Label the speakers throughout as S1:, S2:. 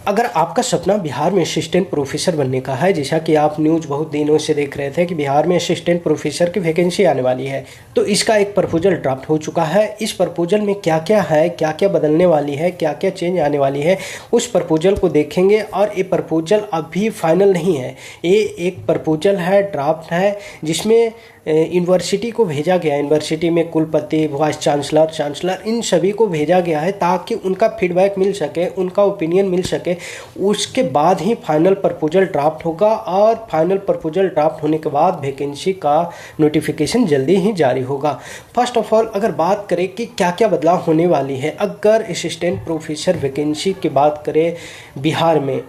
S1: अगर आपका सपना बिहार में असिस्टेंट प्रोफेसर बनने का है, जैसा कि आप न्यूज़ बहुत दिनों से देख रहे थे कि बिहार में असिस्टेंट प्रोफेसर की वैकेंसी आने वाली है, तो इसका एक प्रपोजल ड्राफ्ट हो चुका है। इस प्रपोजल में क्या क्या है, क्या क्या बदलने वाली है, क्या क्या चेंज आने वाली है, उस प्रपोजल को देखेंगे। और ये प्रपोजल अभी फाइनल नहीं है, ये एक प्रपोजल है, ड्राफ्ट है, जिसमें यूनिवर्सिटी को भेजा गया है। यूनिवर्सिटी में कुलपति, वाइस चांसलर इन सभी को भेजा गया है ताकि उनका फीडबैक मिल सके, उनका ओपिनियन मिल सके। उसके बाद ही फाइनल प्रपोजल ड्राफ्ट होगा और फाइनल प्रपोजल ड्राफ्ट होने के बाद वैकेंसी का नोटिफिकेशन जल्दी ही जारी होगा। फर्स्ट ऑफ ऑल अगर बात करें कि क्या क्या बदलाव होने वाली है, अगर असिस्टेंट प्रोफेसर वैकेंसी की बात करें बिहार में,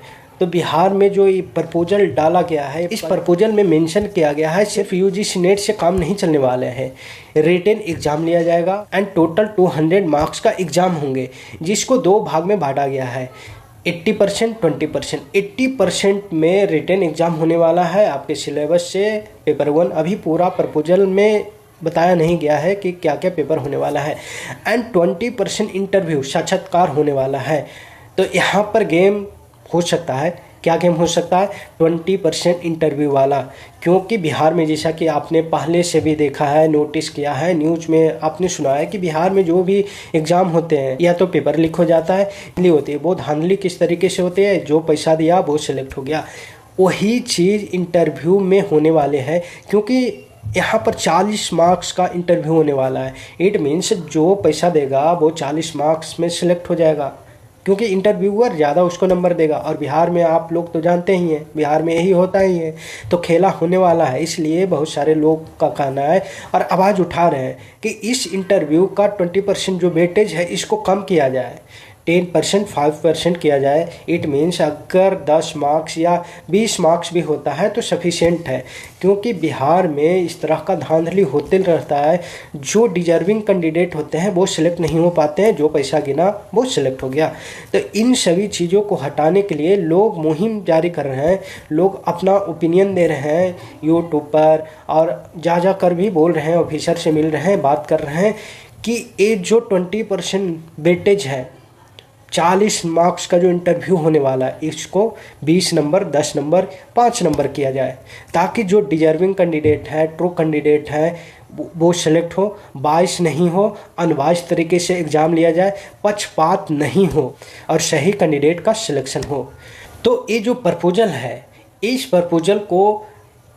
S1: तो बिहार में जो ये प्रपोजल डाला गया है, इस प्रपोजल में मेंशन किया गया है सिर्फ यूजीसी नेट से काम नहीं चलने वाले हैं। रिटन एग्जाम लिया जाएगा एंड टोटल 200 मार्क्स का एग्जाम होंगे, जिसको दो भाग में बांटा गया है, 80% 20%। 80% में रिटन एग्जाम होने वाला है आपके सिलेबस से पेपर 1। अभी पूरा प्रपोजल में बताया नहीं गया है कि क्या क्या पेपर होने वाला है। एंड 20% इंटरव्यू साक्षात्कार होने वाला है। तो यहाँ पर गेम हो सकता है, क्या गेम हो सकता है? 20% इंटरव्यू वाला, क्योंकि बिहार में जैसा कि आपने पहले से भी देखा है, नोटिस किया है, न्यूज़ में आपने सुना है कि बिहार में जो भी एग्ज़ाम होते हैं या तो पेपर लीक हो जाता है, इसलिए होती है। बहुत धांधली किस तरीके से होते हैं, जो पैसा दिया वो सिलेक्ट हो गया। वही चीज़ इंटरव्यू में होने वाले हैं, क्योंकि यहाँ पर 40 मार्क्स का इंटरव्यू होने वाला है। इट मीन्स जो पैसा देगा वो 40 मार्क्स में सिलेक्ट हो जाएगा, क्योंकि इंटरव्यूअर ज़्यादा उसको नंबर देगा। और बिहार में आप लोग तो जानते ही हैं, बिहार में यही होता ही है। तो खेला होने वाला है, इसलिए बहुत सारे लोग का कहना है और आवाज़ उठा रहे हैं कि इस इंटरव्यू का 20% जो वेटेज है इसको कम किया जाए, 10% 5% किया जाए। इट मीन्स अगर 10 मार्क्स या 20 मार्क्स भी होता है तो सफिशेंट है, क्योंकि बिहार में इस तरह का धांधली होते रहता है। जो डिजर्विंग कैंडिडेट होते हैं वो सिलेक्ट नहीं हो पाते हैं, जो पैसा गिना वो सिलेक्ट हो गया। तो इन सभी चीज़ों को हटाने के लिए लोग मुहिम जारी कर रहे हैं, लोग अपना ओपिनियन दे रहे हैं यूट्यूब पर, और जा कर भी बोल रहे हैं, ऑफिसर से मिल रहे हैं, बात कर रहे हैं कि ये जो 20% वेटेज है, 40 मार्क्स का जो इंटरव्यू होने वाला है, इसको 20 नंबर, 10 नंबर, 5 नंबर किया जाए, ताकि जो डिजर्विंग कैंडिडेट है, ट्रू कैंडिडेट है, वो सेलेक्ट हो, बाइस नहीं हो, अनवाइज तरीके से एग्ज़ाम लिया जाए, पक्षपात नहीं हो और सही कैंडिडेट का सिलेक्शन हो। तो ये जो प्रपोजल है, इस प्रपोजल को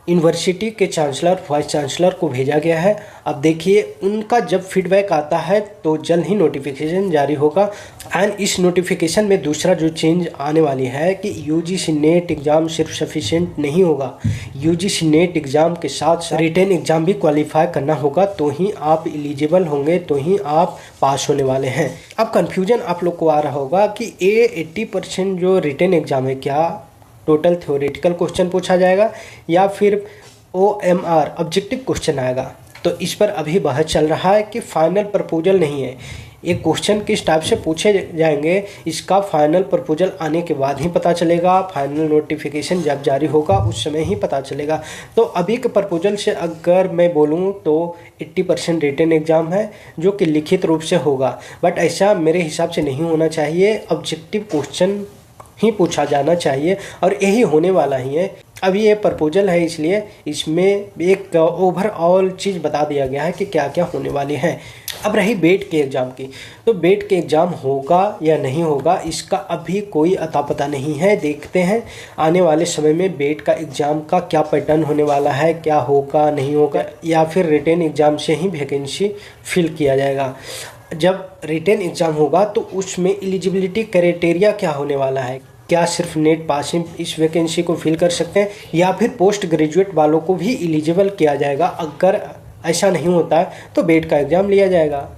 S1: यूनिवर्सिटी के चांसलर, वाइस चांसलर को भेजा गया है। अब देखिए उनका जब फीडबैक आता है तो जल्द ही नोटिफिकेशन जारी होगा। एंड इस नोटिफिकेशन में दूसरा जो चेंज आने वाली है कि यूजीसी नेट एग्ज़ाम सिर्फ सफिशिएंट नहीं होगा, यूजीसी नेट एग्ज़ाम के साथ रिटन एग्ज़ाम भी क्वालिफाई करना होगा, तो ही आप एलिजिबल होंगे, तो ही आप पास होने वाले हैं। अब कन्फ्यूजन आप लोग को आ रहा होगा कि 80% जो रिटन एग्ज़ाम है, क्या टोटल थ्योरेटिकल क्वेश्चन पूछा जाएगा या फिर OMR ऑब्जेक्टिव क्वेश्चन आएगा? तो इस पर अभी बहस चल रहा है कि फाइनल प्रपोजल नहीं है। ये क्वेश्चन किस टाइप से पूछे जाएंगे, इसका फाइनल प्रपोजल आने के बाद ही पता चलेगा। फाइनल नोटिफिकेशन जब जारी होगा उस समय ही पता चलेगा। तो अभी के प्रपोजल से अगर मैं बोलूँ तो 80% रिटन एग्ज़ाम है जो कि लिखित रूप से होगा, बट ऐसा मेरे हिसाब से नहीं होना चाहिए। ऑब्जेक्टिव क्वेश्चन ही पूछा जाना चाहिए और यही होने वाला ही है। अभी ये प्रपोजल है, इसलिए इसमें एक ओवरऑल चीज़ बता दिया गया है कि क्या क्या होने वाली है। अब रही बेट के एग्ज़ाम की, तो बेट के एग्ज़ाम होगा या नहीं होगा इसका अभी कोई अता पता नहीं है। देखते हैं आने वाले समय में बेट का एग्ज़ाम का क्या पैटर्न होने वाला है, क्या होगा नहीं होगा, या फिर रिटन एग्ज़ाम से ही वैकेंसी फिल किया जाएगा। जब रिटन एग्ज़ाम होगा तो उसमें एलिजिबिलिटी क्राइटेरिया क्या होने वाला है, क्या सिर्फ नेट पासिंग इस वैकेंसी को फिल कर सकते हैं या फिर पोस्ट ग्रेजुएट वालों को भी एलिजिबल किया जाएगा। अगर ऐसा नहीं होता है तो बेट का एग्ज़ाम लिया जाएगा।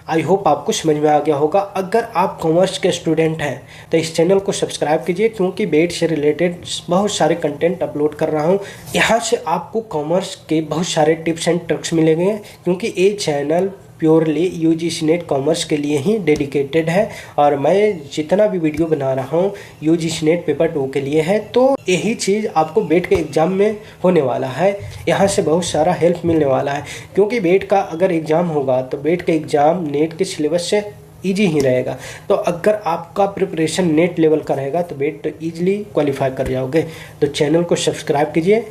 S1: आई होप आपको समझ में आ गया होगा। अगर आप कॉमर्स के स्टूडेंट हैं तो इस चैनल को सब्सक्राइब कीजिए, क्योंकि बेट से रिलेटेड बहुत सारे कंटेंट अपलोड कर रहा हूं। यहाँ से आपको कॉमर्स के बहुत सारे टिप्स एंड ट्रिक्स मिलेंगे, क्योंकि ये channel purely UGC net commerce के लिए ही डेडिकेटेड है और मैं जितना भी वीडियो बना रहा हूँ यूजीसी नेट पेपर 2 के लिए है। तो यही चीज़ आपको बेट के एग्ज़ाम में होने वाला है, यहाँ से बहुत सारा हेल्प मिलने वाला है। क्योंकि बेट का अगर एग्ज़ाम होगा तो बेट के एग्ज़ाम नेट के सिलेबस से ईजी ही रहेगा। तो अगर आपका प्रिपरेशन नेट लेवल का रहेगा तो बेट ईजिली क्वालिफाई कर जाओगे। तो चैनल को सब्सक्राइब कीजिए।